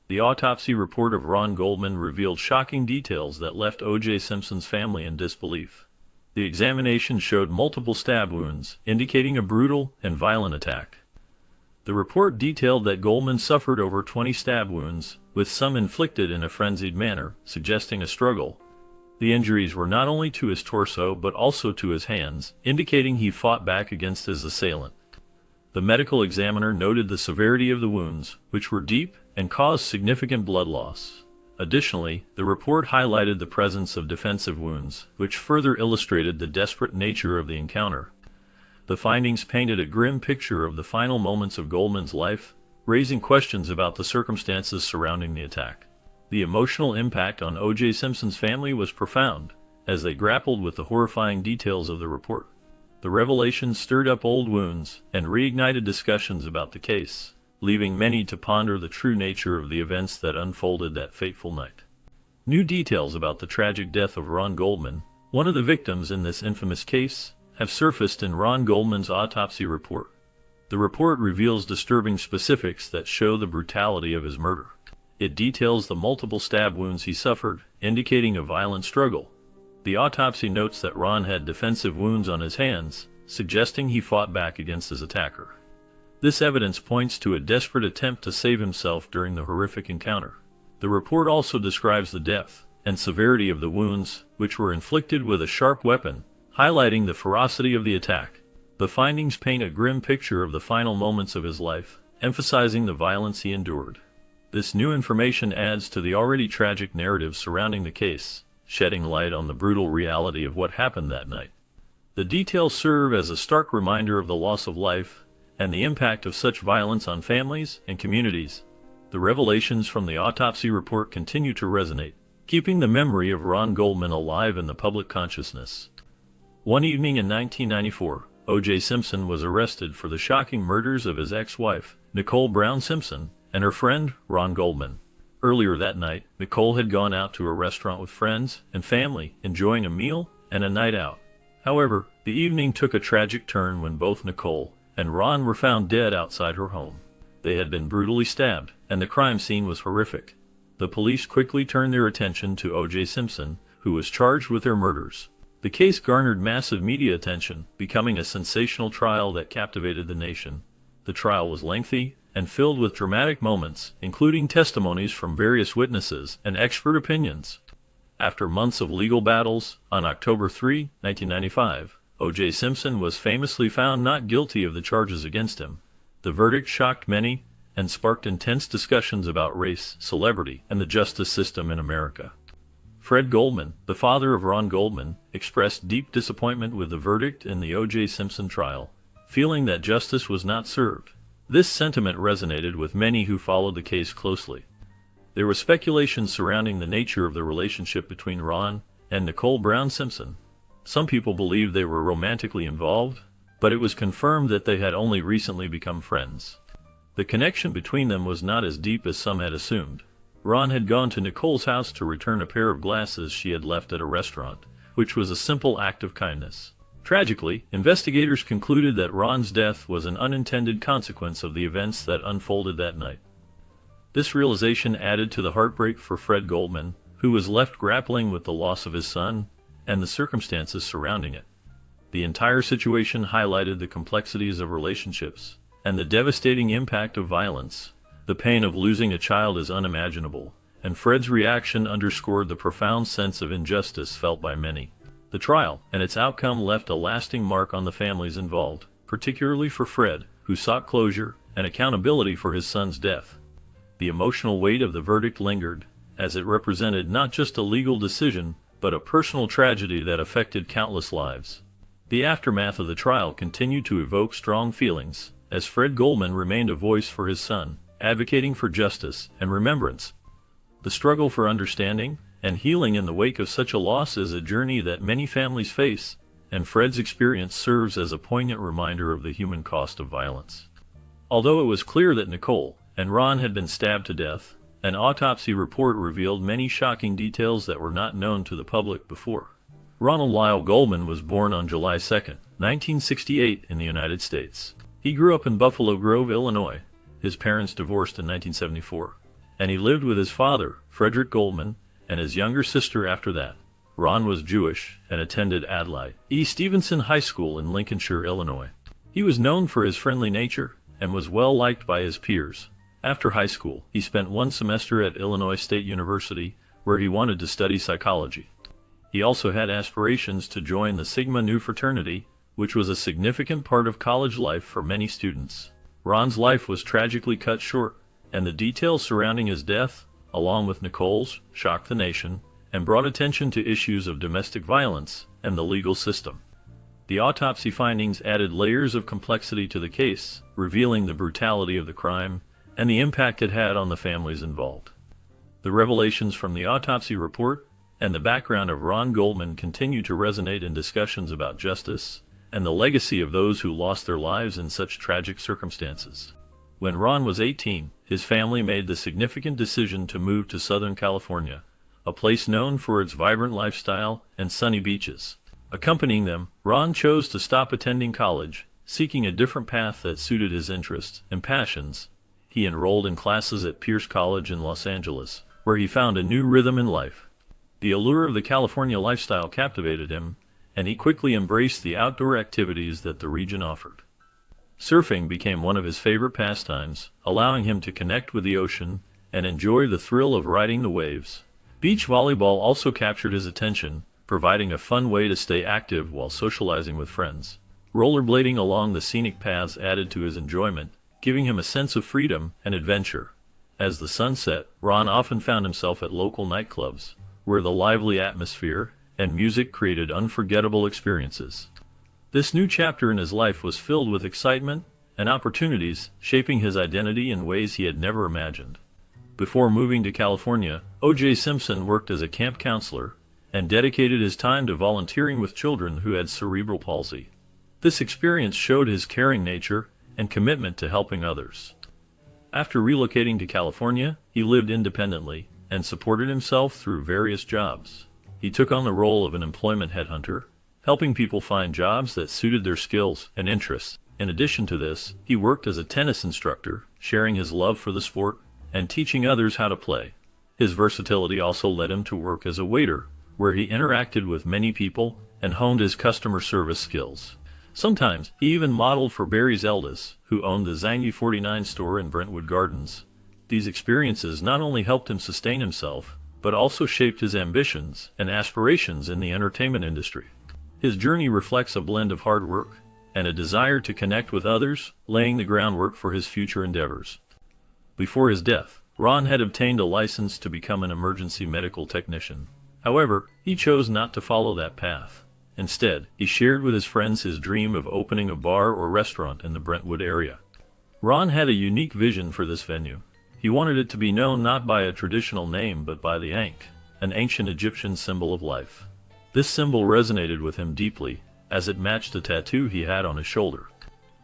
The autopsy report of Ron Goldman revealed shocking details that left O.J. Simpson's family in disbelief. The examination showed multiple stab wounds, indicating a brutal and violent attack. The report detailed that Goldman suffered over 20 stab wounds, with some inflicted in a frenzied manner, suggesting a struggle. The injuries were not only to his torso but also to his hands, indicating he fought back against his assailant. The medical examiner noted the severity of the wounds, which were deep and caused significant blood loss. Additionally, the report highlighted the presence of defensive wounds, which further illustrated the desperate nature of the encounter. The findings painted a grim picture of the final moments of Goldman's life, raising questions about the circumstances surrounding the attack. The emotional impact on O.J. Simpson's family was profound, as they grappled with the horrifying details of the report. The revelations stirred up old wounds and reignited discussions about the case, leaving many to ponder the true nature of the events that unfolded that fateful night. New details about the tragic death of Ron Goldman, one of the victims in this infamous case, have surfaced in Ron Goldman's autopsy report. The report reveals disturbing specifics that show the brutality of his murder. It details the multiple stab wounds he suffered, indicating a violent struggle. The autopsy notes that Ron had defensive wounds on his hands, suggesting he fought back against his attacker. This evidence points to a desperate attempt to save himself during the horrific encounter. The report also describes the depth and severity of the wounds, which were inflicted with a sharp weapon, highlighting the ferocity of the attack. The findings paint a grim picture of the final moments of his life, emphasizing the violence he endured. This new information adds to the already tragic narrative surrounding the case, shedding light on the brutal reality of what happened that night. The details serve as a stark reminder of the loss of life and the impact of such violence on families and communities. The revelations from the autopsy report continue to resonate, keeping the memory of Ron Goldman alive in the public consciousness. One evening in 1994, O.J. Simpson was arrested for the shocking murders of his ex-wife, Nicole Brown Simpson, and her friend, Ron Goldman. Earlier that night, Nicole had gone out to a restaurant with friends and family, enjoying a meal and a night out. However, the evening took a tragic turn when both Nicole and Ron were found dead outside her home. They had been brutally stabbed, and the crime scene was horrific. The police quickly turned their attention to O.J. Simpson, who was charged with their murders. The case garnered massive media attention, becoming a sensational trial that captivated the nation. The trial was lengthy and filled with dramatic moments, including testimonies from various witnesses and expert opinions. After months of legal battles, on October 3, 1995, O.J. Simpson was famously found not guilty of the charges against him. The verdict shocked many and sparked intense discussions about race, celebrity, and the justice system in America. Fred Goldman, the father of Ron Goldman, expressed deep disappointment with the verdict in the O.J. Simpson trial, feeling that justice was not served. This sentiment resonated with many who followed the case closely. There was speculation surrounding the nature of the relationship between Ron and Nicole Brown Simpson. Some people believed they were romantically involved, but it was confirmed that they had only recently become friends. The connection between them was not as deep as some had assumed. Ron had gone to Nicole's house to return a pair of glasses she had left at a restaurant, which was a simple act of kindness. Tragically, investigators concluded that Ron's death was an unintended consequence of the events that unfolded that night. This realization added to the heartbreak for Fred Goldman, who was left grappling with the loss of his son and the circumstances surrounding it. The entire situation highlighted the complexities of relationships and the devastating impact of violence. The pain of losing a child is unimaginable, and Fred's reaction underscored the profound sense of injustice felt by many. The trial and its outcome left a lasting mark on the families involved, particularly for Fred, who sought closure and accountability for his son's death. The emotional weight of the verdict lingered, as it represented not just a legal decision, but a personal tragedy that affected countless lives. The aftermath of the trial continued to evoke strong feelings, as Fred Goldman remained a voice for his son, advocating for justice and remembrance. The struggle for understanding and healing in the wake of such a loss is a journey that many families face, and Fred's experience serves as a poignant reminder of the human cost of violence. Although it was clear that Nicole and Ron had been stabbed to death, an autopsy report revealed many shocking details that were not known to the public before. Ronald Lyle Goldman was born on July 2, 1968 in the United States. He grew up in Buffalo Grove, Illinois. His parents divorced in 1974, and he lived with his father, Frederick Goldman, and his younger sister after that. Ron was Jewish and attended Adlai E. Stevenson High School in Lincolnshire, Illinois. He was known for his friendly nature and was well liked by his peers. After high school, he spent one semester at Illinois State University, where he wanted to study psychology. He also had aspirations to join the Sigma Nu fraternity, which was a significant part of college life for many students. Ron's life was tragically cut short, and the details surrounding his death, along with Nicole's, shocked the nation and brought attention to issues of domestic violence and the legal system. The autopsy findings added layers of complexity to the case, revealing the brutality of the crime and the impact it had on the families involved. The revelations from the autopsy report and the background of Ron Goldman continue to resonate in discussions about justice and the legacy of those who lost their lives in such tragic circumstances. When Ron was 18, his family made the significant decision to move to Southern California, a place known for its vibrant lifestyle and sunny beaches. Accompanying them, Ron chose to stop attending college, seeking a different path that suited his interests and passions. He enrolled in classes at Pierce College in Los Angeles, where he found a new rhythm in life. The allure of the California lifestyle captivated him, and he quickly embraced the outdoor activities that the region offered. Surfing became one of his favorite pastimes, allowing him to connect with the ocean and enjoy the thrill of riding the waves. Beach volleyball also captured his attention, providing a fun way to stay active while socializing with friends. Rollerblading along the scenic paths added to his enjoyment, giving him a sense of freedom and adventure. As the sun set, Ron often found himself at local nightclubs, where the lively atmosphere and music created unforgettable experiences. This new chapter in his life was filled with excitement and opportunities, shaping his identity in ways he had never imagined. Before moving to California, O.J. Simpson worked as a camp counselor and dedicated his time to volunteering with children who had cerebral palsy. This experience showed his caring nature and commitment to helping others. After relocating to California, he lived independently and supported himself through various jobs. He took on the role of an employment headhunter, helping people find jobs that suited their skills and interests. In addition to this, he worked as a tennis instructor, sharing his love for the sport and teaching others how to play. His versatility also led him to work as a waiter, where he interacted with many people and honed his customer service skills. Sometimes, he even modeled for Barry's eldest, who owned the Zangi 49 store in Brentwood Gardens. These experiences not only helped him sustain himself, but also shaped his ambitions and aspirations in the entertainment industry. His journey reflects a blend of hard work and a desire to connect with others, laying the groundwork for his future endeavors. Before his death, Ron had obtained a license to become an emergency medical technician. However, he chose not to follow that path. Instead, he shared with his friends his dream of opening a bar or restaurant in the Brentwood area. Ron had a unique vision for this venue. He wanted it to be known not by a traditional name but by the Ankh, an ancient Egyptian symbol of life. This symbol resonated with him deeply, as it matched a tattoo he had on his shoulder.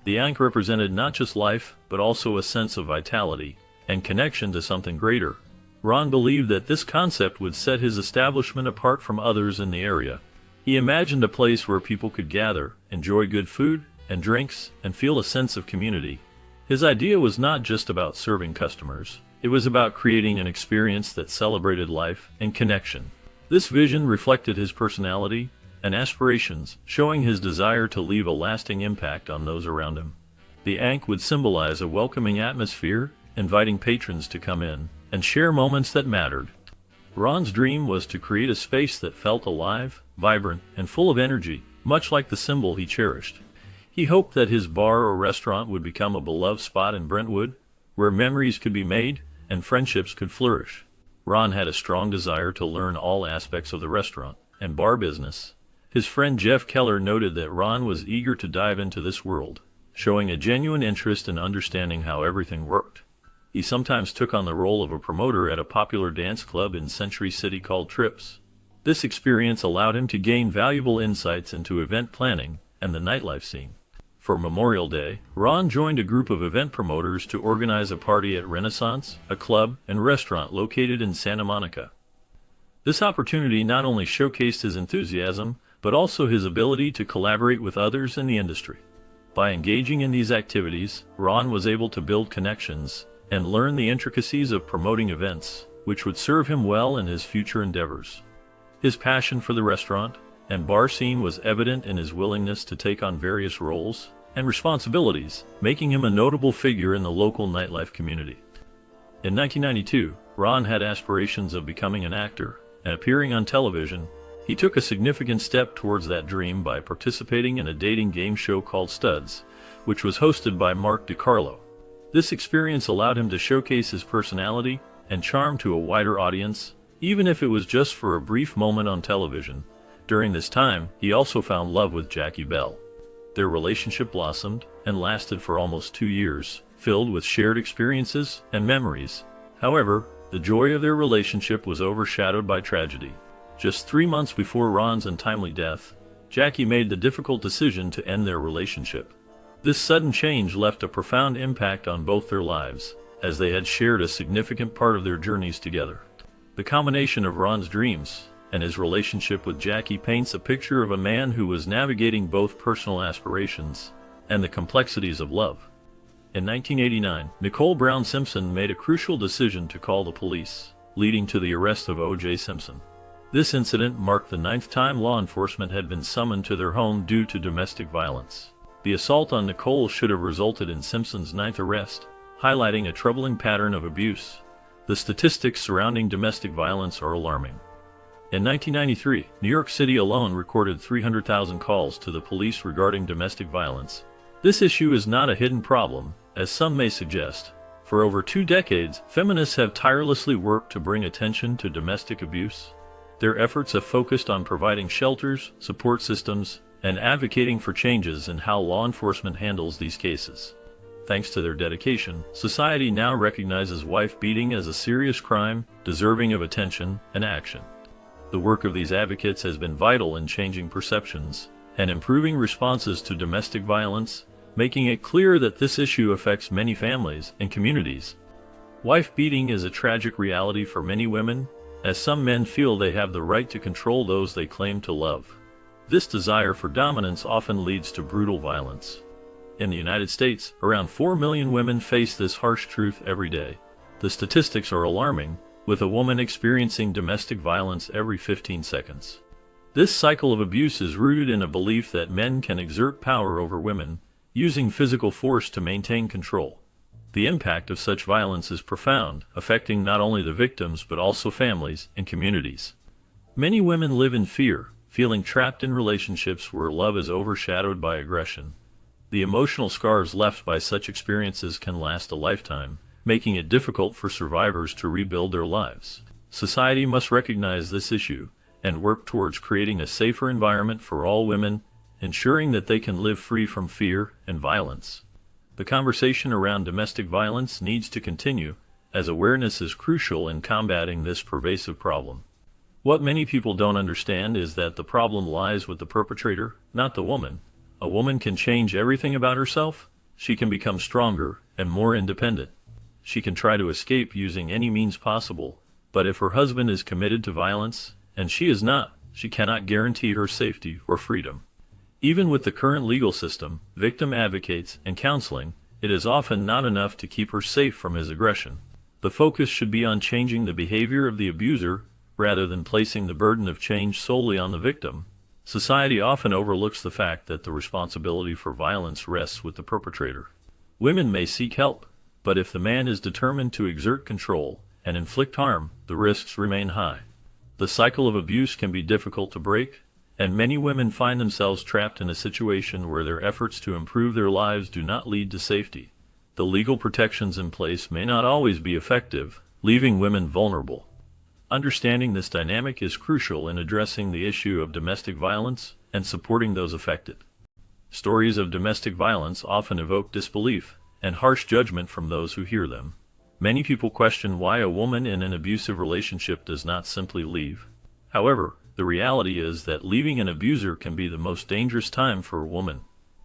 The Ankh represented not just life, but also a sense of vitality and connection to something greater. Ron believed that this concept would set his establishment apart from others in the area. He imagined a place where people could gather, enjoy good food and drinks, and feel a sense of community. His idea was not just about serving customers. It was about creating an experience that celebrated life and connection. This vision reflected his personality and aspirations, showing his desire to leave a lasting impact on those around him. The Ankh would symbolize a welcoming atmosphere, inviting patrons to come in and share moments that mattered. Ron's dream was to create a space that felt alive, vibrant, and full of energy, much like the symbol he cherished. He hoped that his bar or restaurant would become a beloved spot in Brentwood, where memories could be made and friendships could flourish. Ron had a strong desire to learn all aspects of the restaurant and bar business. His friend Jeff Keller noted that Ron was eager to dive into this world, showing a genuine interest in understanding how everything worked. He sometimes took on the role of a promoter at a popular dance club in Century City called Trips. This experience allowed him to gain valuable insights into event planning and the nightlife scene. For Memorial Day, Ron joined a group of event promoters to organize a party at Renaissance, a club and restaurant located in Santa Monica. This opportunity not only showcased his enthusiasm, but also his ability to collaborate with others in the industry. By engaging in these activities, Ron was able to build connections and learn the intricacies of promoting events, which would serve him well in his future endeavors. His passion for the restaurant and bar scene was evident in his willingness to take on various roles and responsibilities, making him a notable figure in the local nightlife community. In 1992, Ron had aspirations of becoming an actor and appearing on television. He took a significant step towards that dream by participating in a dating game show called Studs, which was hosted by Mark DiCarlo. This experience allowed him to showcase his personality and charm to a wider audience, even if it was just for a brief moment on television. During this time, he also found love with Jackie Bell. Their relationship blossomed and lasted for almost 2 years, filled with shared experiences and memories. However, the joy of their relationship was overshadowed by tragedy. Just 3 months before Ron's untimely death, Jackie made the difficult decision to end their relationship. This sudden change left a profound impact on both their lives, as they had shared a significant part of their journeys together. The combination of Ron's dreams and his relationship with Jackie paints a picture of a man who was navigating both personal aspirations and the complexities of love. In 1989, Nicole Brown Simpson made a crucial decision to call the police, leading to the arrest of O.J. Simpson. This incident marked the 9th time law enforcement had been summoned to their home due to domestic violence. The assault on Nicole should have resulted in Simpson's 9th arrest, highlighting a troubling pattern of abuse. The statistics surrounding domestic violence are alarming. In 1993, New York City alone recorded 300,000 calls to the police regarding domestic violence. This issue is not a hidden problem, as some may suggest. For over 2 decades, feminists have tirelessly worked to bring attention to domestic abuse. Their efforts have focused on providing shelters, support systems, and advocating for changes in how law enforcement handles these cases. Thanks to their dedication, society now recognizes wife beating as a serious crime, deserving of attention and action. The work of these advocates has been vital in changing perceptions and improving responses to domestic violence, making it clear that this issue affects many families and communities. Wife beating is a tragic reality for many women, as some men feel they have the right to control those they claim to love. This desire for dominance often leads to brutal violence. In the United States, around 4 million women face this harsh truth every day. The statistics are alarming, with a woman experiencing domestic violence every 15 seconds. This cycle of abuse is rooted in a belief that men can exert power over women, using physical force to maintain control. The impact of such violence is profound, affecting not only the victims but also families and communities. Many women live in fear, feeling trapped in relationships where love is overshadowed by aggression. The emotional scars left by such experiences can last a lifetime, making it difficult for survivors to rebuild their lives. Society must recognize this issue and work towards creating a safer environment for all women, ensuring that they can live free from fear and violence. The conversation around domestic violence needs to continue, as awareness is crucial in combating this pervasive problem. What many people don't understand is that the problem lies with the perpetrator, not the woman. A woman can change everything about herself. She can become stronger and more independent. She can try to escape using any means possible, but if her husband is committed to violence, and she is not, she cannot guarantee her safety or freedom. Even with the current legal system, victim advocates, and counseling, it is often not enough to keep her safe from his aggression. The focus should be on changing the behavior of the abuser, rather than placing the burden of change solely on the victim. Society often overlooks the fact that the responsibility for violence rests with the perpetrator. Women may seek help, but if the man is determined to exert control and inflict harm, the risks remain high. The cycle of abuse can be difficult to break, and many women find themselves trapped in a situation where their efforts to improve their lives do not lead to safety. The legal protections in place may not always be effective, leaving women vulnerable. Understanding this dynamic is crucial in addressing the issue of domestic violence and supporting those affected. Stories of domestic violence often evoke disbelief and harsh judgment from those who hear them. Many people question why a woman in an abusive relationship does not simply leave. However, the reality is that leaving an abuser can be the most dangerous time for a woman.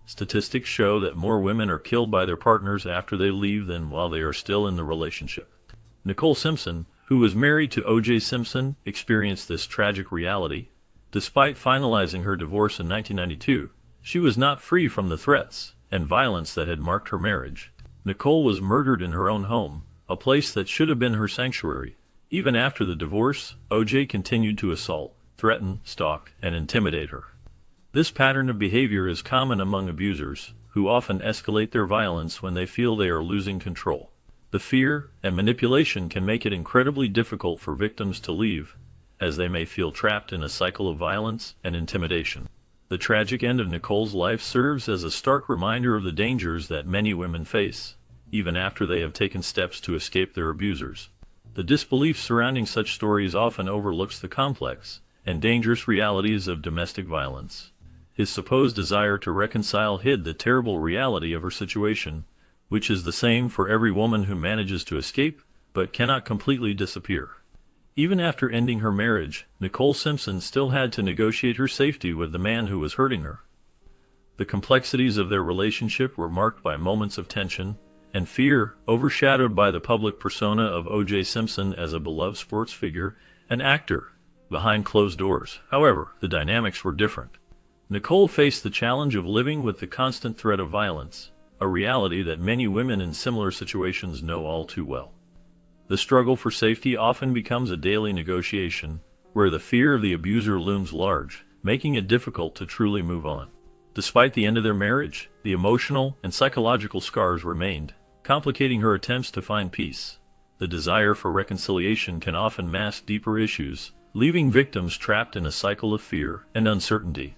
Statistics show that more women are killed by their partners after they leave than while they are still in the relationship. Nicole Simpson, who was married to O.J. Simpson, experienced this tragic reality. Despite finalizing her divorce in 1992, she was not free from the threats and violence that had marked her marriage. Nicole was murdered in her own home, a place that should have been her sanctuary. Even after the divorce, O.J. continued to assault, threaten, stalk, and intimidate her. This pattern of behavior is common among abusers, who often escalate their violence when they feel they are losing control. The fear and manipulation can make it incredibly difficult for victims to leave, as they may feel trapped in a cycle of violence and intimidation. The tragic end of Nicole's life serves as a stark reminder of the dangers that many women face, even after they have taken steps to escape their abusers. The disbelief surrounding such stories often overlooks the complex and dangerous realities of domestic violence. His supposed desire to reconcile hid the terrible reality of her situation, which is the same for every woman who manages to escape, but cannot completely disappear. Even after ending her marriage, Nicole Simpson still had to negotiate her safety with the man who was hurting her. The complexities of their relationship were marked by moments of tension and fear, overshadowed by the public persona of O.J. Simpson as a beloved sports figure and actor behind closed doors. However, the dynamics were different. Nicole faced the challenge of living with the constant threat of violence, a reality that many women in similar situations know all too well. The struggle for safety often becomes a daily negotiation, where the fear of the abuser looms large, making it difficult to truly move on. Despite the end of their marriage, the emotional and psychological scars remained, complicating her attempts to find peace. The desire for reconciliation can often mask deeper issues, leaving victims trapped in a cycle of fear and uncertainty.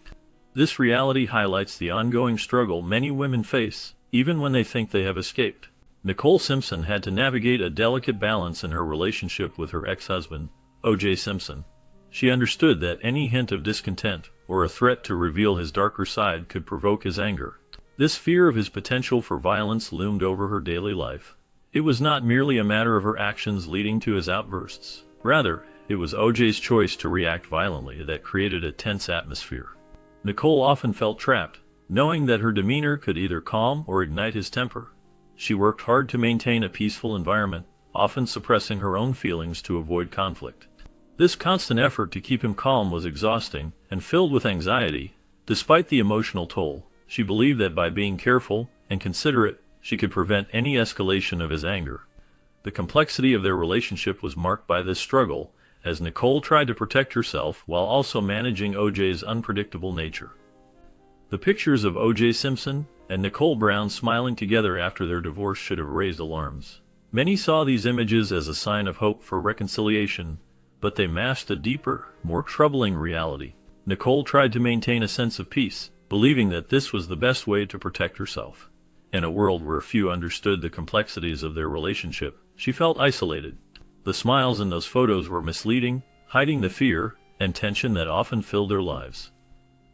This reality highlights the ongoing struggle many women face, even when they think they have escaped. Nicole Simpson had to navigate a delicate balance in her relationship with her ex-husband, O.J. Simpson. She understood that any hint of discontent or a threat to reveal his darker side could provoke his anger. This fear of his potential for violence loomed over her daily life. It was not merely a matter of her actions leading to his outbursts. Rather, it was O.J.'s choice to react violently that created a tense atmosphere. Nicole often felt trapped, knowing that her demeanor could either calm or ignite his temper. She worked hard to maintain a peaceful environment, often suppressing her own feelings to avoid conflict. This constant effort to keep him calm was exhausting and filled with anxiety. Despite the emotional toll, she believed that by being careful and considerate, she could prevent any escalation of his anger. The complexity of their relationship was marked by this struggle, as Nicole tried to protect herself while also managing O.J.'s unpredictable nature. The pictures of O.J. Simpson and Nicole Brown smiling together after their divorce should have raised alarms. Many saw these images as a sign of hope for reconciliation, but they masked a deeper, more troubling reality. Nicole tried to maintain a sense of peace, believing that this was the best way to protect herself. In a world where few understood the complexities of their relationship, she felt isolated. The smiles in those photos were misleading, hiding the fear and tension that often filled their lives.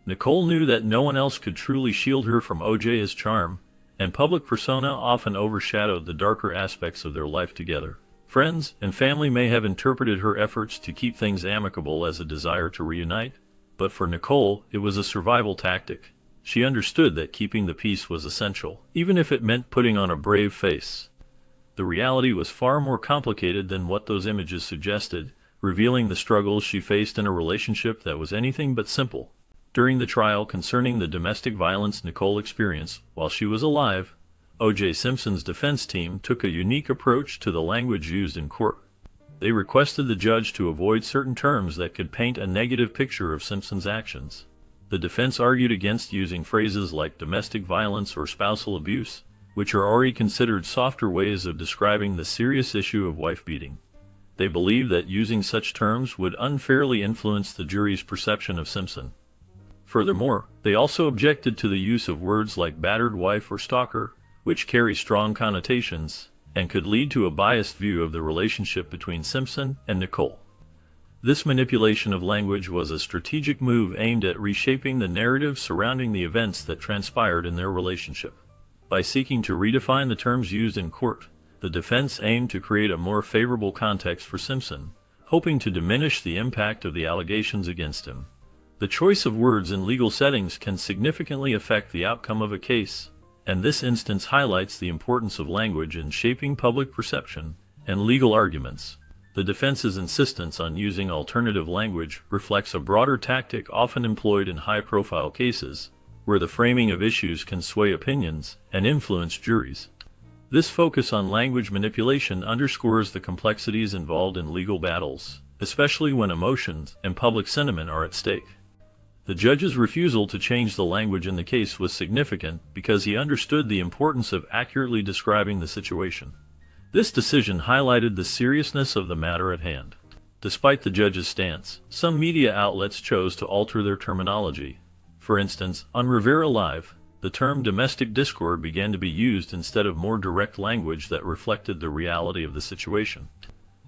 Nicole knew that no one else could truly shield her from O.J.'s charm, and public persona often overshadowed the darker aspects of their life together. Friends and family may have interpreted her efforts to keep things amicable as a desire to reunite, but for Nicole, it was a survival tactic. She understood that keeping the peace was essential, even if it meant putting on a brave face. The reality was far more complicated than what those images suggested, revealing the struggles she faced in a relationship that was anything but simple. During the trial concerning the domestic violence Nicole experienced while she was alive, O.J. Simpson's defense team took a unique approach to the language used in court. They requested the judge to avoid certain terms that could paint a negative picture of Simpson's actions. The defense argued against using phrases like domestic violence or spousal abuse, which are already considered softer ways of describing the serious issue of wife beating. They believed that using such terms would unfairly influence the jury's perception of Simpson. Furthermore, they also objected to the use of words like battered wife or stalker, which carry strong connotations and could lead to a biased view of the relationship between Simpson and Nicole. This manipulation of language was a strategic move aimed at reshaping the narrative surrounding the events that transpired in their relationship. By seeking to redefine the terms used in court, the defense aimed to create a more favorable context for Simpson, hoping to diminish the impact of the allegations against him. The choice of words in legal settings can significantly affect the outcome of a case, and this instance highlights the importance of language in shaping public perception and legal arguments. The defense's insistence on using alternative language reflects a broader tactic often employed in high-profile cases, where the framing of issues can sway opinions and influence juries. This focus on language manipulation underscores the complexities involved in legal battles, especially when emotions and public sentiment are at stake. The judge's refusal to change the language in the case was significant because he understood the importance of accurately describing the situation. This decision highlighted the seriousness of the matter at hand. Despite the judge's stance, some media outlets chose to alter their terminology. For instance, on Rivera Live, the term domestic discord began to be used instead of more direct language that reflected the reality of the situation.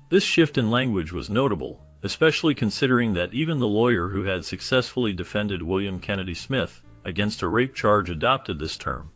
This shift in language was notable, especially considering that even the lawyer who had successfully defended William Kennedy Smith against a rape charge adopted this term.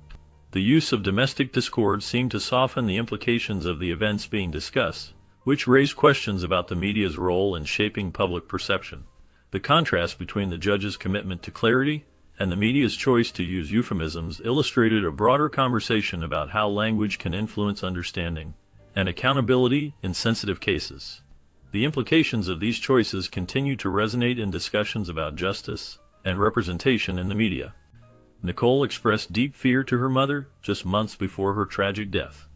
The use of domestic discord seemed to soften the implications of the events being discussed, which raised questions about the media's role in shaping public perception. The contrast between the judge's commitment to clarity and the media's choice to use euphemisms illustrated a broader conversation about how language can influence understanding and accountability in sensitive cases. The implications of these choices continue to resonate in discussions about justice and representation in the media. Nicole expressed deep fear to her mother just months before her tragic death.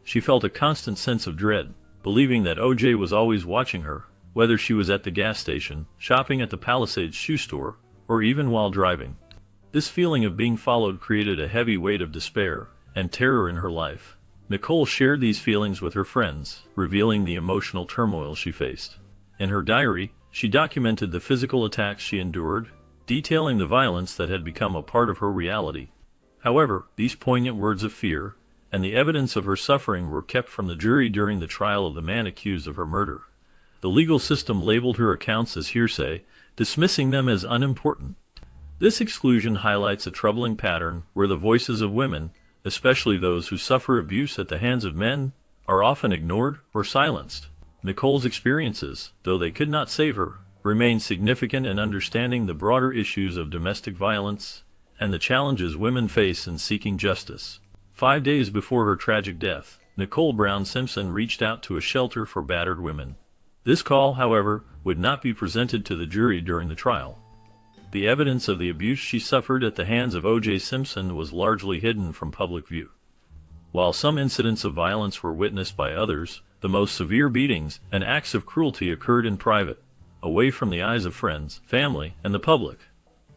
She felt a constant sense of dread, believing that O.J. was always watching her, whether she was at the gas station, shopping at the Palisades shoe store, or even while driving. This feeling of being followed created a heavy weight of despair and terror in her life. Nicole shared these feelings with her friends, revealing the emotional turmoil she faced. In her diary, she documented the physical attacks she endured, detailing the violence that had become a part of her reality. However, these poignant words of fear and the evidence of her suffering were kept from the jury during the trial of the man accused of her murder. The legal system labeled her accounts as hearsay, dismissing them as unimportant. This exclusion highlights a troubling pattern where the voices of women, especially those who suffer abuse at the hands of men, are often ignored or silenced. Nicole's experiences, though they could not save her, remain significant in understanding the broader issues of domestic violence and the challenges women face in seeking justice. 5 days before her tragic death, Nicole Brown Simpson reached out to a shelter for battered women. This call, however, would not be presented to the jury during the trial. The evidence of the abuse she suffered at the hands of O.J. Simpson was largely hidden from public view. While some incidents of violence were witnessed by others, the most severe beatings and acts of cruelty occurred in private, away from the eyes of friends, family, and the public.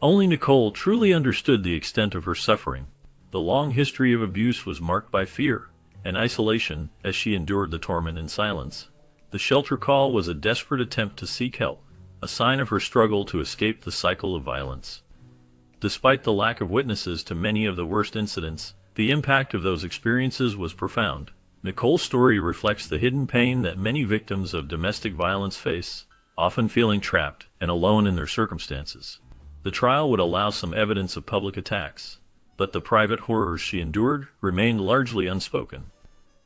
Only Nicole truly understood the extent of her suffering. The long history of abuse was marked by fear and isolation as she endured the torment in silence. The shelter call was a desperate attempt to seek help, a sign of her struggle to escape the cycle of violence. Despite the lack of witnesses to many of the worst incidents, the impact of those experiences was profound. Nicole's story reflects the hidden pain that many victims of domestic violence face, often feeling trapped and alone in their circumstances. The trial would allow some evidence of public attacks, but the private horrors she endured remained largely unspoken.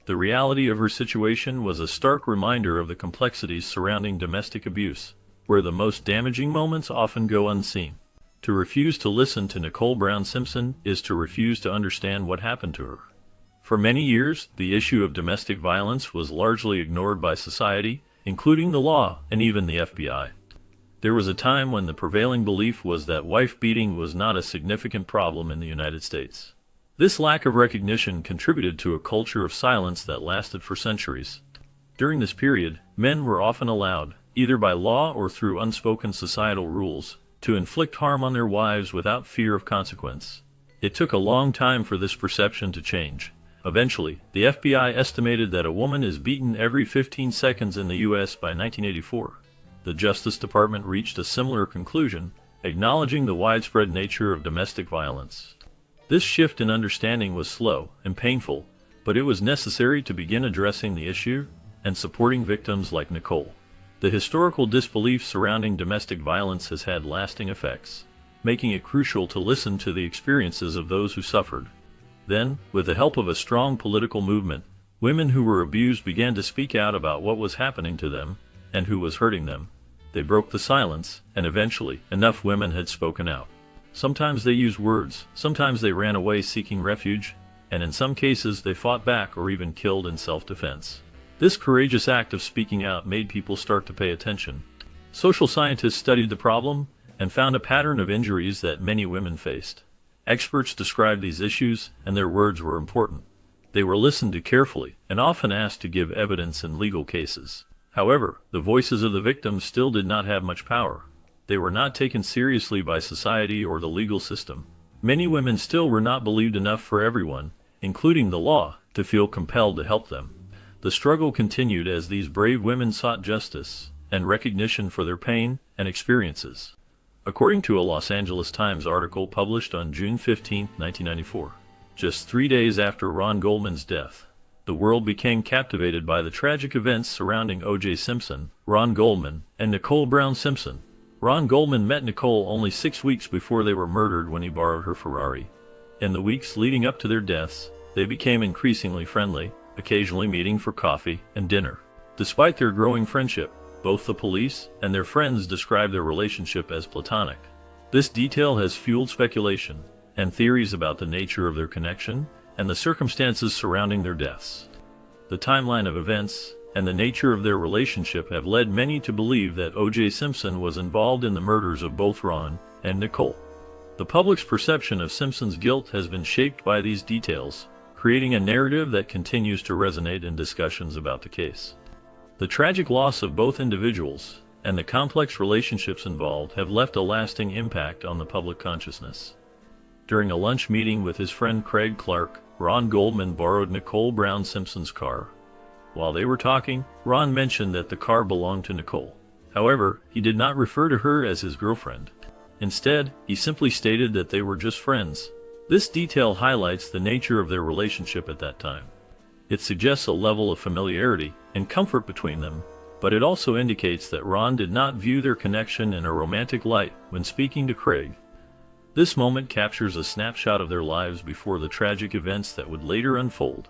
The reality of her situation was a stark reminder of the complexities surrounding domestic abuse, where the most damaging moments often go unseen. To refuse to listen to Nicole Brown Simpson is to refuse to understand what happened to her. For many years, the issue of domestic violence was largely ignored by society, including the law and even the FBI. There was a time when the prevailing belief was that wife beating was not a significant problem in the United States. This lack of recognition contributed to a culture of silence that lasted for centuries. During this period, men were often allowed, either by law or through unspoken societal rules, to inflict harm on their wives without fear of consequence. It took a long time for this perception to change. Eventually, the FBI estimated that a woman is beaten every 15 seconds in the U.S. by 1984. The Justice Department reached a similar conclusion, acknowledging the widespread nature of domestic violence. This shift in understanding was slow and painful, but it was necessary to begin addressing the issue and supporting victims like Nicole. The historical disbelief surrounding domestic violence has had lasting effects, making it crucial to listen to the experiences of those who suffered. Then, with the help of a strong political movement, women who were abused began to speak out about what was happening to them and who was hurting them. They broke the silence, and eventually, enough women had spoken out. Sometimes they used words, sometimes they ran away seeking refuge, and in some cases they fought back or even killed in self-defense. This courageous act of speaking out made people start to pay attention. Social scientists studied the problem and found a pattern of injuries that many women faced. Experts described these issues, and their words were important. They were listened to carefully and often asked to give evidence in legal cases. However, the voices of the victims still did not have much power. They were not taken seriously by society or the legal system. Many women still were not believed enough for everyone, including the law, to feel compelled to help them. The struggle continued as these brave women sought justice and recognition for their pain and experiences. According to a Los Angeles Times article published on June 15, 1994, just 3 days after Ron Goldman's death, the world became captivated by the tragic events surrounding O.J. Simpson, Ron Goldman, and Nicole Brown Simpson. Ron Goldman met Nicole only 6 weeks before they were murdered when he borrowed her Ferrari. In the weeks leading up to their deaths, they became increasingly friendly, occasionally meeting for coffee and dinner. Despite their growing friendship, both the police and their friends describe their relationship as platonic. This detail has fueled speculation and theories about the nature of their connection and the circumstances surrounding their deaths. The timeline of events and the nature of their relationship have led many to believe that O.J. Simpson was involved in the murders of both Ron and Nicole. The public's perception of Simpson's guilt has been shaped by these details, creating a narrative that continues to resonate in discussions about the case. The tragic loss of both individuals and the complex relationships involved have left a lasting impact on the public consciousness. During a lunch meeting with his friend Craig Clark, Ron Goldman borrowed Nicole Brown Simpson's car. While they were talking, Ron mentioned that the car belonged to Nicole. However, he did not refer to her as his girlfriend. Instead, he simply stated that they were just friends. This detail highlights the nature of their relationship at that time. It suggests a level of familiarity and comfort between them, but it also indicates that Ron did not view their connection in a romantic light when speaking to Craig. This moment captures a snapshot of their lives before the tragic events that would later unfold.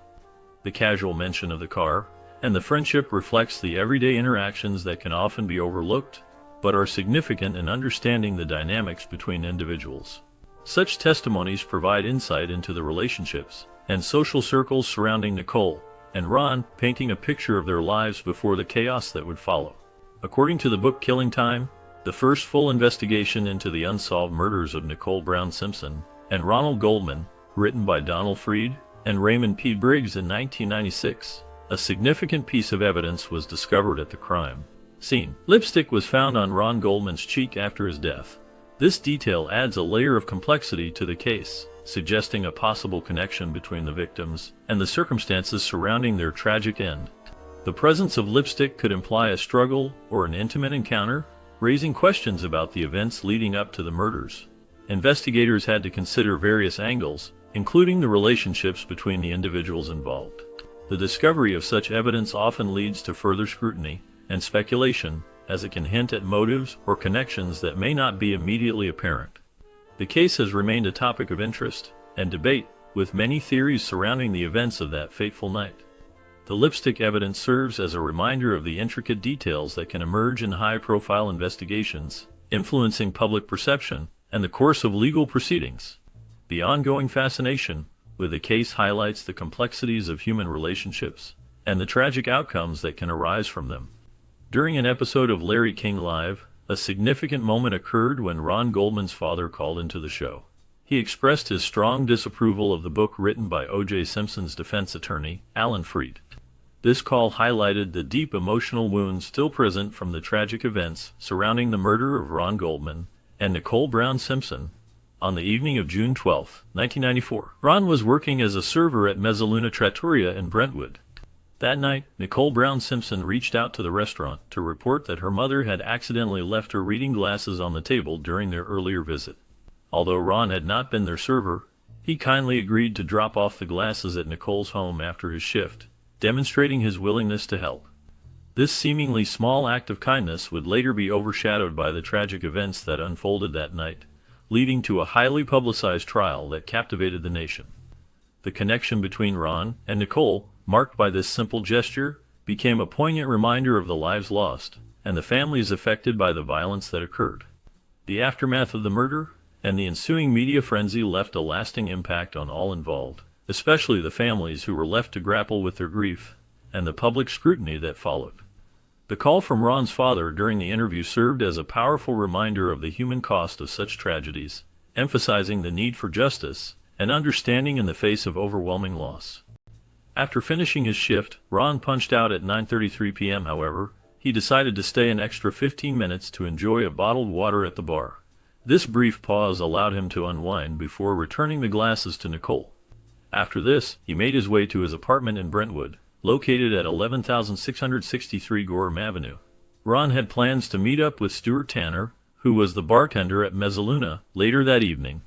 The casual mention of the car and the friendship reflects the everyday interactions that can often be overlooked, but are significant in understanding the dynamics between individuals. Such testimonies provide insight into the relationships and social circles surrounding Nicole and Ron, painting a picture of their lives before the chaos that would follow. According to the book Killing Time, the first full investigation into the unsolved murders of Nicole Brown Simpson and Ronald Goldman, written by Donald Freed and Raymond P. Briggs in 1996, a significant piece of evidence was discovered at the crime scene. Lipstick was found on Ron Goldman's cheek after his death. This detail adds a layer of complexity to the case, suggesting a possible connection between the victims and the circumstances surrounding their tragic end. The presence of lipstick could imply a struggle or an intimate encounter, raising questions about the events leading up to the murders. Investigators had to consider various angles, including the relationships between the individuals involved. The discovery of such evidence often leads to further scrutiny and speculation, as it can hint at motives or connections that may not be immediately apparent. The case has remained a topic of interest and debate, with many theories surrounding the events of that fateful night. The lipstick evidence serves as a reminder of the intricate details that can emerge in high-profile investigations, influencing public perception and the course of legal proceedings. The ongoing fascination with the case highlights the complexities of human relationships and the tragic outcomes that can arise from them. During an episode of Larry King Live, a significant moment occurred when Ron Goldman's father called into the show. He expressed his strong disapproval of the book written by O.J. Simpson's defense attorney, Alan Freed. This call highlighted the deep emotional wounds still present from the tragic events surrounding the murder of Ron Goldman and Nicole Brown Simpson. On the evening of June 12, 1994, Ron was working as a server at Mezzaluna Trattoria in Brentwood. That night, Nicole Brown Simpson reached out to the restaurant to report that her mother had accidentally left her reading glasses on the table during their earlier visit. Although Ron had not been their server, he kindly agreed to drop off the glasses at Nicole's home after his shift, demonstrating his willingness to help. This seemingly small act of kindness would later be overshadowed by the tragic events that unfolded that night, leading to a highly publicized trial that captivated the nation. The connection between Ron and Nicole, marked by this simple gesture, became a poignant reminder of the lives lost and the families affected by the violence that occurred. The aftermath of the murder and the ensuing media frenzy left a lasting impact on all involved, especially the families who were left to grapple with their grief and the public scrutiny that followed. The call from Ron's father during the interview served as a powerful reminder of the human cost of such tragedies, emphasizing the need for justice and understanding in the face of overwhelming loss. After finishing his shift, Ron punched out at 9:33 p.m. However, he decided to stay an extra 15 minutes to enjoy a bottled water at the bar. This brief pause allowed him to unwind before returning the glasses to Nicole. After this, he made his way to his apartment in Brentwood, located at 11,663 Gorham Avenue. Ron had plans to meet up with Stuart Tanner, who was the bartender at Mezzaluna, later that evening.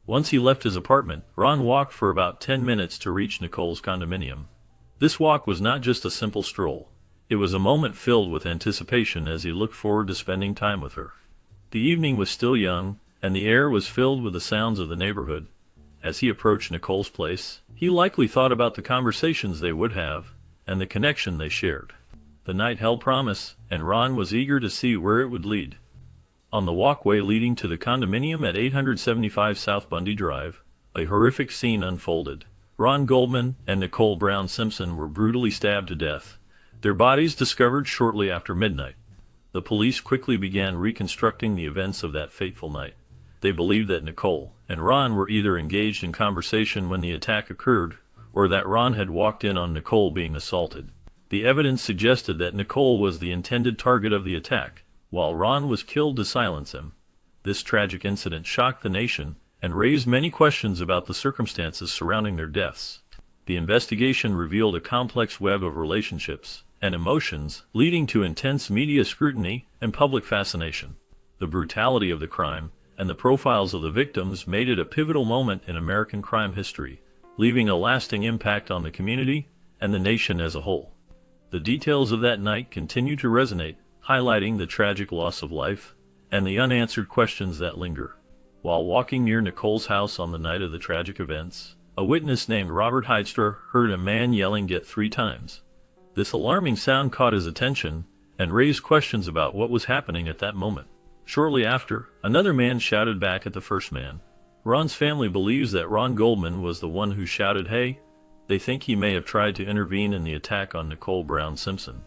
Once he left his apartment, Ron walked for about 10 minutes to reach Nicole's condominium. This walk was not just a simple stroll. It was a moment filled with anticipation as he looked forward to spending time with her. The evening was still young, and the air was filled with the sounds of the neighborhood. As he approached Nicole's place, he likely thought about the conversations they would have, and the connection they shared. The night held promise, and Ron was eager to see where it would lead. On the walkway leading to the condominium at 875 South Bundy Drive, a horrific scene unfolded. Ron Goldman and Nicole Brown Simpson were brutally stabbed to death, their bodies discovered shortly after midnight. The police quickly began reconstructing the events of that fateful night. They believed that Nicole and Ron were either engaged in conversation when the attack occurred, or that Ron had walked in on Nicole being assaulted. The evidence suggested that Nicole was the intended target of the attack, while Ron was killed to silence him. This tragic incident shocked the nation and raised many questions about the circumstances surrounding their deaths. The investigation revealed a complex web of relationships and emotions, leading to intense media scrutiny and public fascination. The brutality of the crime and the profiles of the victims made it a pivotal moment in American crime history, leaving a lasting impact on the community and the nation as a whole. The details of that night continue to resonate, highlighting the tragic loss of life and the unanswered questions that linger. While walking near Nicole's house on the night of the tragic events, a witness named Robert Heidstra heard a man yelling "Get" 3 times. This alarming sound caught his attention and raised questions about what was happening at that moment. Shortly after, another man shouted back at the first man. Ron's family believes that Ron Goldman was the one who shouted "Hey." They think he may have tried to intervene in the attack on Nicole Brown Simpson.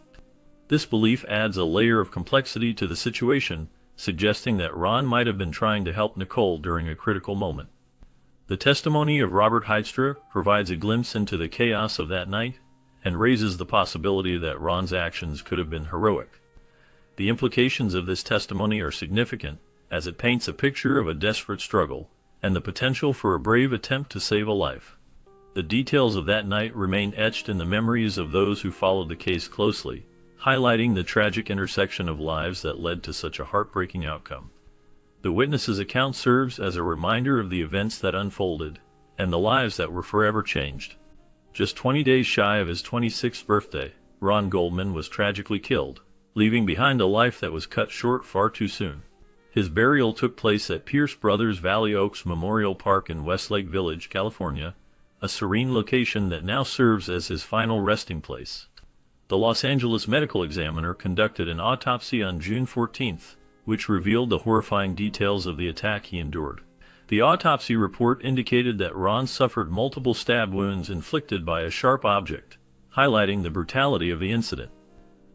This belief adds a layer of complexity to the situation, suggesting that Ron might have been trying to help Nicole during a critical moment. The testimony of Robert Heidstra provides a glimpse into the chaos of that night and raises the possibility that Ron's actions could have been heroic. The implications of this testimony are significant, as it paints a picture of a desperate struggle and the potential for a brave attempt to save a life. The details of that night remain etched in the memories of those who followed the case closely, highlighting the tragic intersection of lives that led to such a heartbreaking outcome. The witness's account serves as a reminder of the events that unfolded and the lives that were forever changed. Just 20 days shy of his 26th birthday, Ron Goldman was tragically killed, leaving behind a life that was cut short far too soon. His burial took place at Pierce Brothers Valley Oaks Memorial Park in Westlake Village, California, a serene location that now serves as his final resting place. The Los Angeles Medical Examiner conducted an autopsy on June 14th, which revealed the horrifying details of the attack he endured. The autopsy report indicated that Ron suffered multiple stab wounds inflicted by a sharp object, highlighting the brutality of the incident.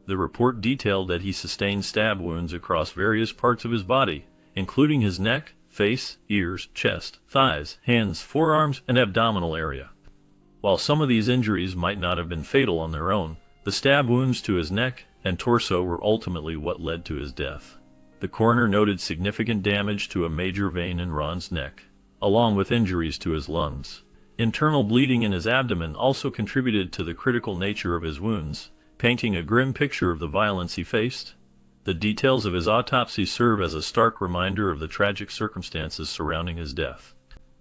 The report detailed that he sustained stab wounds across various parts of his body, including his neck, face, ears, chest, thighs, hands, forearms, and abdominal area. While some of these injuries might not have been fatal on their own, the stab wounds to his neck and torso were ultimately what led to his death. The coroner noted significant damage to a major vein in Ron's neck, along with injuries to his lungs. Internal bleeding in his abdomen also contributed to the critical nature of his wounds, painting a grim picture of the violence he faced. The details of his autopsy serve as a stark reminder of the tragic circumstances surrounding his death.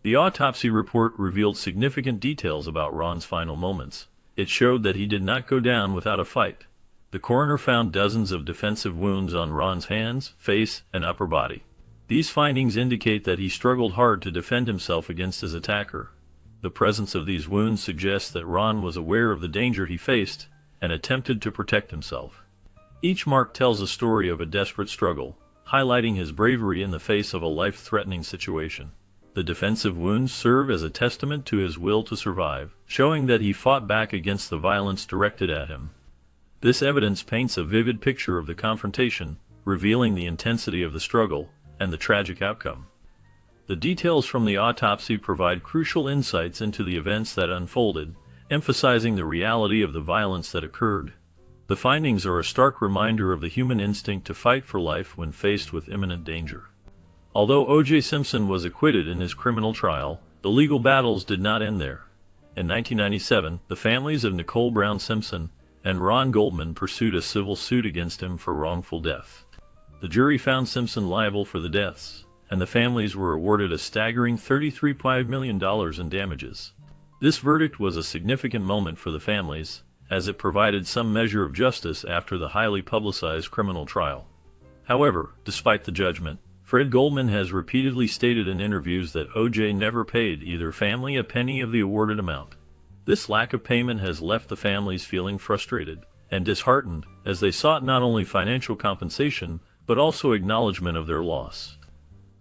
The autopsy report revealed significant details about Ron's final moments. It showed that he did not go down without a fight. The coroner found dozens of defensive wounds on Ron's hands, face, and upper body. These findings indicate that he struggled hard to defend himself against his attacker. The presence of these wounds suggests that Ron was aware of the danger he faced and attempted to protect himself. Each mark tells a story of a desperate struggle, highlighting his bravery in the face of a life-threatening situation. The defensive wounds serve as a testament to his will to survive, showing that he fought back against the violence directed at him. This evidence paints a vivid picture of the confrontation, revealing the intensity of the struggle and the tragic outcome. The details from the autopsy provide crucial insights into the events that unfolded emphasizing the reality of the violence that occurred. The findings are a stark reminder of the human instinct to fight for life when faced with imminent danger. Although O.J. Simpson was acquitted in his criminal trial, the legal battles did not end there. In 1997, the families of Nicole Brown Simpson and Ron Goldman pursued a civil suit against him for wrongful death. The jury found Simpson liable for the deaths, and the families were awarded a staggering $33.5 million in damages. This verdict was a significant moment for the families, as it provided some measure of justice after the highly publicized criminal trial. However, despite the judgment, Fred Goldman has repeatedly stated in interviews that O.J. never paid either family a penny of the awarded amount. This lack of payment has left the families feeling frustrated and disheartened, as they sought not only financial compensation, but also acknowledgement of their loss.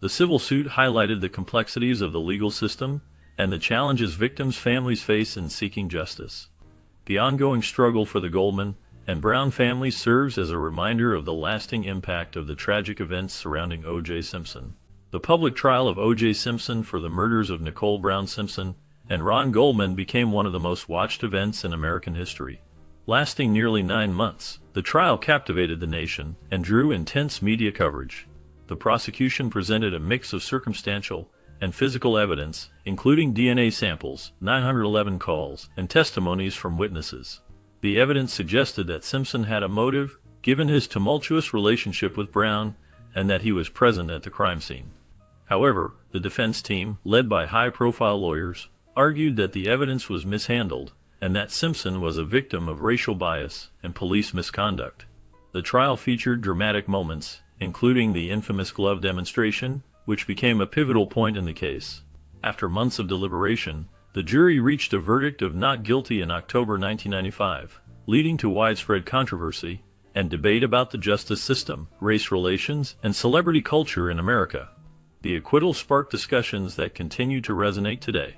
The civil suit highlighted the complexities of the legal system and the challenges victims' families face in seeking justice. The ongoing struggle for the Goldman and Brown families serves as a reminder of the lasting impact of the tragic events surrounding O.J. Simpson. The public trial of O.J. Simpson for the murders of Nicole Brown Simpson and Ron Goldman became one of the most watched events in American history. Lasting nearly 9 months, the trial captivated the nation and drew intense media coverage. The prosecution presented a mix of circumstantial and physical evidence, including DNA samples, 911 calls, and testimonies from witnesses. The evidence suggested that Simpson had a motive, given his tumultuous relationship with Brown, and that he was present at the crime scene. However, the defense team, led by high-profile lawyers, argued that the evidence was mishandled, and that Simpson was a victim of racial bias and police misconduct. The trial featured dramatic moments, including the infamous glove demonstration, which became a pivotal point in the case. After months of deliberation, the jury reached a verdict of not guilty in October 1995, leading to widespread controversy and debate about the justice system, race relations, and celebrity culture in America. The acquittal sparked discussions that continue to resonate today.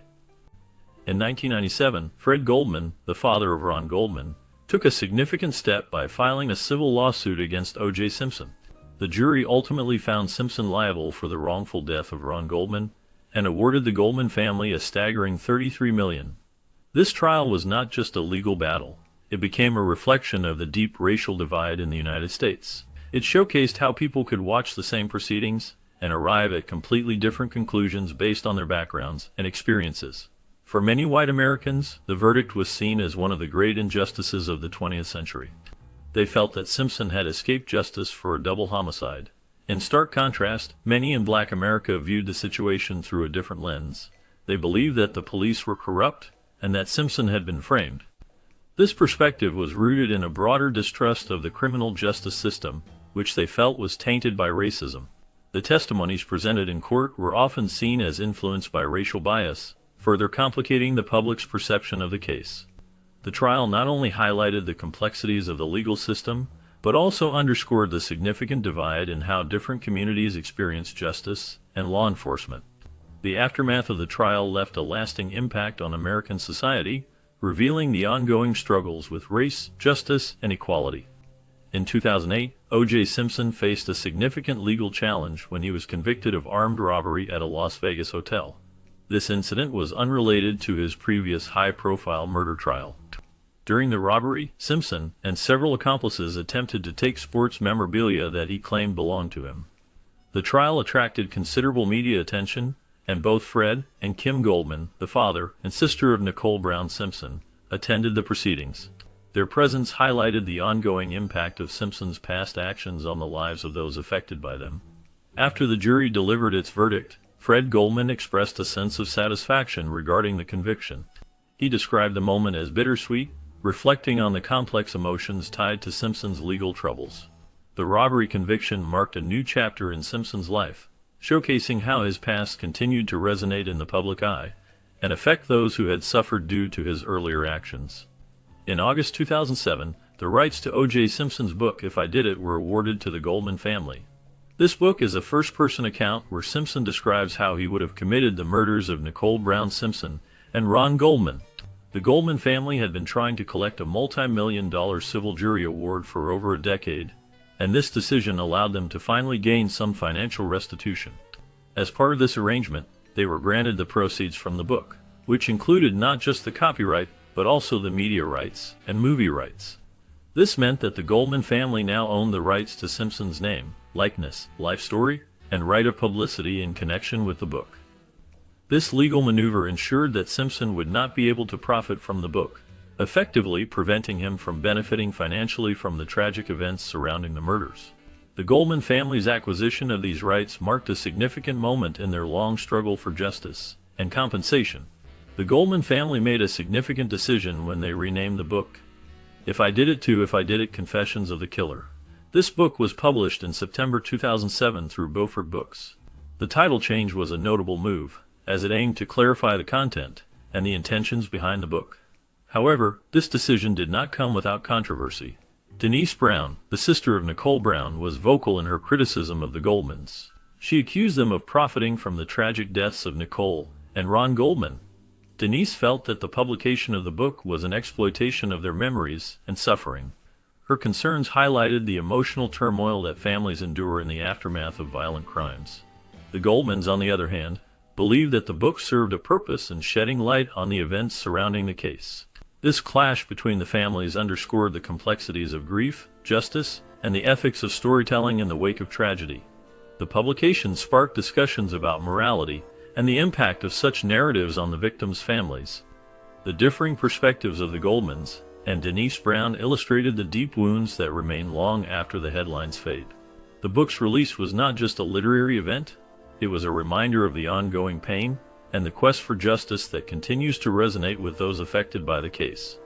In 1997, Fred Goldman, the father of Ron Goldman, took a significant step by filing a civil lawsuit against O.J. Simpson. The jury ultimately found Simpson liable for the wrongful death of Ron Goldman and awarded the Goldman family a staggering $33 million. This trial was not just a legal battle. It became a reflection of the deep racial divide in the United States. It showcased how people could watch the same proceedings and arrive at completely different conclusions based on their backgrounds and experiences. For many white Americans, the verdict was seen as one of the great injustices of the 20th century. They felt that Simpson had escaped justice for a double homicide. In stark contrast, many in Black America viewed the situation through a different lens. They believed that the police were corrupt and that Simpson had been framed. This perspective was rooted in a broader distrust of the criminal justice system, which they felt was tainted by racism. The testimonies presented in court were often seen as influenced by racial bias, further complicating the public's perception of the case. The trial not only highlighted the complexities of the legal system, but also underscored the significant divide in how different communities experience justice and law enforcement. The aftermath of the trial left a lasting impact on American society, revealing the ongoing struggles with race, justice, and equality. In 2008, O.J. Simpson faced a significant legal challenge when he was convicted of armed robbery at a Las Vegas hotel. This incident was unrelated to his previous high-profile murder trial. During the robbery, Simpson and several accomplices attempted to take sports memorabilia that he claimed belonged to him. The trial attracted considerable media attention, and both Fred and Kim Goldman, the father and sister of Nicole Brown Simpson, attended the proceedings. Their presence highlighted the ongoing impact of Simpson's past actions on the lives of those affected by them. After the jury delivered its verdict, Fred Goldman expressed a sense of satisfaction regarding the conviction. He described the moment as bittersweet, reflecting on the complex emotions tied to Simpson's legal troubles. The robbery conviction marked a new chapter in Simpson's life, showcasing how his past continued to resonate in the public eye and affect those who had suffered due to his earlier actions. In August 2007, the rights to O.J. Simpson's book If I Did It were awarded to the Goldman family. This book is a first-person account where Simpson describes how he would have committed the murders of Nicole Brown Simpson and Ron Goldman. The Goldman family had been trying to collect a multi-million-dollar civil jury award for over a decade, and this decision allowed them to finally gain some financial restitution. As part of this arrangement, they were granted the proceeds from the book, which included not just the copyright, but also the media rights and movie rights. This meant that the Goldman family now owned the rights to Simpson's name, likeness, life story, and right of publicity in connection with the book. This legal maneuver ensured that Simpson would not be able to profit from the book, effectively preventing him from benefiting financially from the tragic events surrounding the murders. The Goldman family's acquisition of these rights marked a significant moment in their long struggle for justice and compensation. The Goldman family made a significant decision when they renamed the book If I Did It Too, If I Did It: Confessions of the Killer. This book was published in September 2007 through Beaufort Books. The title change was a notable move, as it aimed to clarify the content and the intentions behind the book. However, this decision did not come without controversy. Denise Brown, the sister of Nicole Brown, was vocal in her criticism of the Goldmans. She accused them of profiting from the tragic deaths of Nicole and Ron Goldman. Denise felt that the publication of the book was an exploitation of their memories and suffering. Her concerns highlighted the emotional turmoil that families endure in the aftermath of violent crimes. The Goldmans, on the other hand, believed that the book served a purpose in shedding light on the events surrounding the case. This clash between the families underscored the complexities of grief, justice, and the ethics of storytelling in the wake of tragedy. The publication sparked discussions about morality and the impact of such narratives on the victims' families. The differing perspectives of the Goldmans and Denise Brown illustrated the deep wounds that remain long after the headlines fade. The book's release was not just a literary event, it was a reminder of the ongoing pain and the quest for justice that continues to resonate with those affected by the case.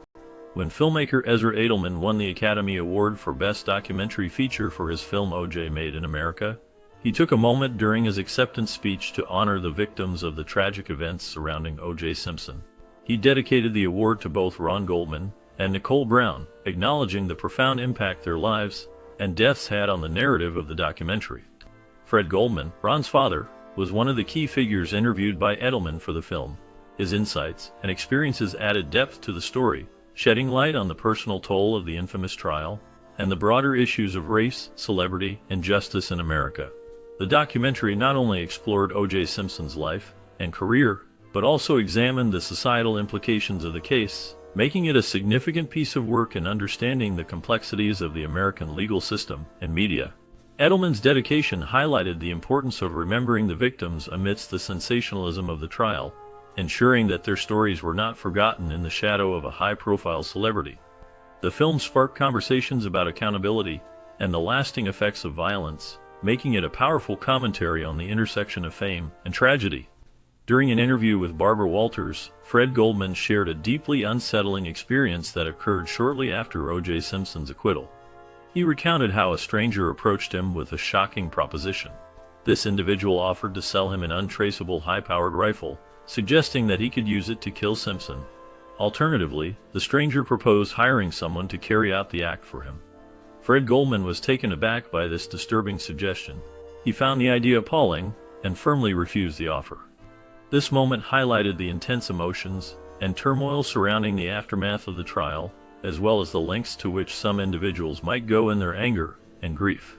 When filmmaker Ezra Edelman won the Academy Award for Best Documentary Feature for his film O.J. Made in America, he took a moment during his acceptance speech to honor the victims of the tragic events surrounding O.J. Simpson. He dedicated the award to both Ron Goldman and Nicole Brown, acknowledging the profound impact their lives and deaths had on the narrative of the documentary. Fred Goldman, Ron's father, was one of the key figures interviewed by Edelman for the film. His insights and experiences added depth to the story, shedding light on the personal toll of the infamous trial and the broader issues of race, celebrity, and justice in America. The documentary not only explored O.J. Simpson's life and career, but also examined the societal implications of the case, making it a significant piece of work in understanding the complexities of the American legal system and media. Edelman's dedication highlighted the importance of remembering the victims amidst the sensationalism of the trial, ensuring that their stories were not forgotten in the shadow of a high-profile celebrity. The film sparked conversations about accountability and the lasting effects of violence, making it a powerful commentary on the intersection of fame and tragedy. During an interview with Barbara Walters, Fred Goldman shared a deeply unsettling experience that occurred shortly after O.J. Simpson's acquittal. He recounted how a stranger approached him with a shocking proposition. This individual offered to sell him an untraceable high-powered rifle, suggesting that he could use it to kill Simpson. Alternatively, the stranger proposed hiring someone to carry out the act for him. Fred Goldman was taken aback by this disturbing suggestion. He found the idea appalling and firmly refused the offer. This moment highlighted the intense emotions and turmoil surrounding the aftermath of the trial, as well as the lengths to which some individuals might go in their anger and grief.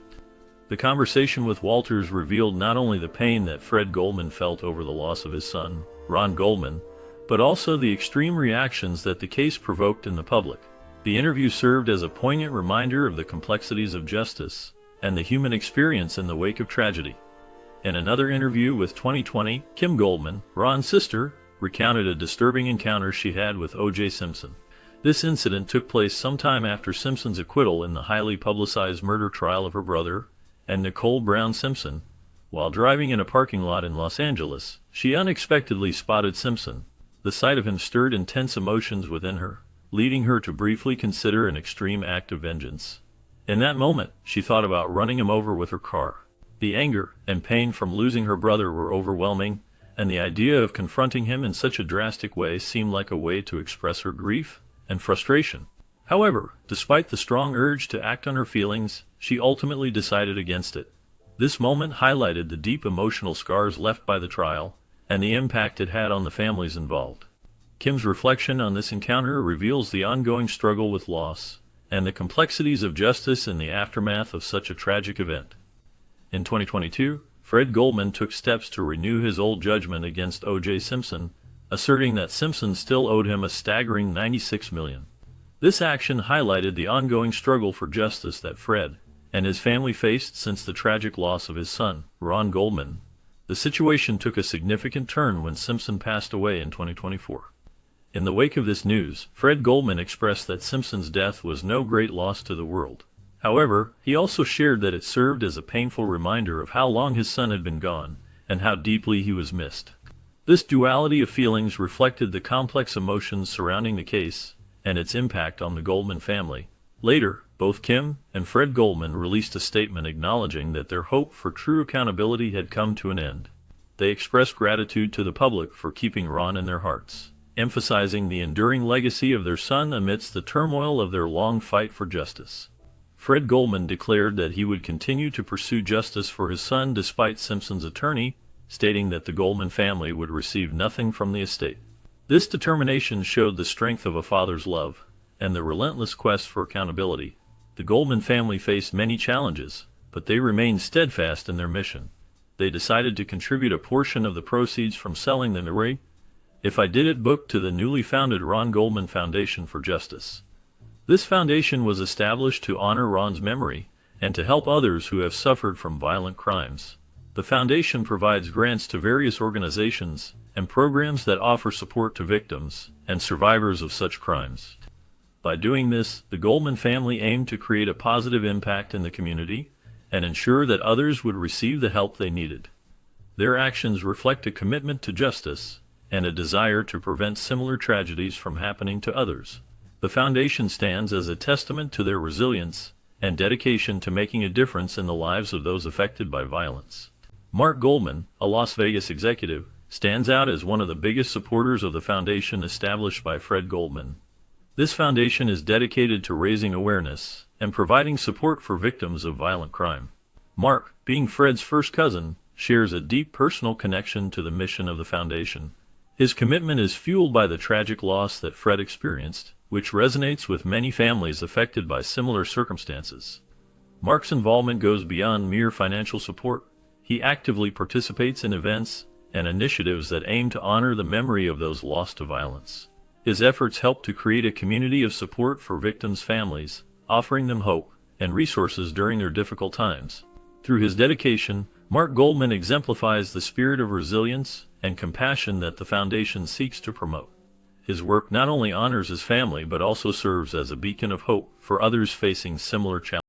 The conversation with Walters revealed not only the pain that Fred Goldman felt over the loss of his son, Ron Goldman, but also the extreme reactions that the case provoked in the public. The interview served as a poignant reminder of the complexities of justice and the human experience in the wake of tragedy. In another interview with 2020, Kim Goldman, Ron's sister, recounted a disturbing encounter she had with O.J. Simpson. This incident took place sometime after Simpson's acquittal in the highly publicized murder trial of her brother and Nicole Brown Simpson. While driving in a parking lot in Los Angeles, she unexpectedly spotted Simpson. The sight of him stirred intense emotions within her, leading her to briefly consider an extreme act of vengeance. In that moment, she thought about running him over with her car. The anger and pain from losing her brother were overwhelming, and the idea of confronting him in such a drastic way seemed like a way to express her grief and frustration. However, despite the strong urge to act on her feelings, she ultimately decided against it. This moment highlighted the deep emotional scars left by the trial and the impact it had on the families involved. Kim's reflection on this encounter reveals the ongoing struggle with loss and the complexities of justice in the aftermath of such a tragic event. In 2022, Fred Goldman took steps to renew his old judgment against O.J. Simpson, asserting that Simpson still owed him a staggering $96 million. This action highlighted the ongoing struggle for justice that Fred and his family faced since the tragic loss of his son, Ron Goldman. The situation took a significant turn when Simpson passed away in 2024. In the wake of this news, Fred Goldman expressed that Simpson's death was no great loss to the world. However, he also shared that it served as a painful reminder of how long his son had been gone and how deeply he was missed. This duality of feelings reflected the complex emotions surrounding the case and its impact on the Goldman family. Later, both Kim and Fred Goldman released a statement acknowledging that their hope for true accountability had come to an end. They expressed gratitude to the public for keeping Ron in their hearts, emphasizing the enduring legacy of their son amidst the turmoil of their long fight for justice. Fred Goldman declared that he would continue to pursue justice for his son despite Simpson's attorney, stating that the Goldman family would receive nothing from the estate. This determination showed the strength of a father's love and the relentless quest for accountability. The Goldman family faced many challenges, but they remained steadfast in their mission. They decided to contribute a portion of the proceeds from selling the Ray If I Did It book to the newly founded Ron Goldman Foundation for Justice. This foundation was established to honor Ron's memory and to help others who have suffered from violent crimes. The foundation provides grants to various organizations and programs that offer support to victims and survivors of such crimes. By doing this, the Goldman family aimed to create a positive impact in the community and ensure that others would receive the help they needed. Their actions reflect a commitment to justice and a desire to prevent similar tragedies from happening to others. The foundation stands as a testament to their resilience and dedication to making a difference in the lives of those affected by violence. Mark Goldman, a Las Vegas executive, stands out as one of the biggest supporters of the foundation established by Fred Goldman. This foundation is dedicated to raising awareness and providing support for victims of violent crime. Mark, being Fred's first cousin, shares a deep personal connection to the mission of the foundation. His commitment is fueled by the tragic loss that Fred experienced, which resonates with many families affected by similar circumstances. Mark's involvement goes beyond mere financial support. He actively participates in events and initiatives that aim to honor the memory of those lost to violence. His efforts help to create a community of support for victims' families, offering them hope and resources during their difficult times. Through his dedication, Mark Goldman exemplifies the spirit of resilience and compassion that the foundation seeks to promote. His work not only honors his family but also serves as a beacon of hope for others facing similar challenges.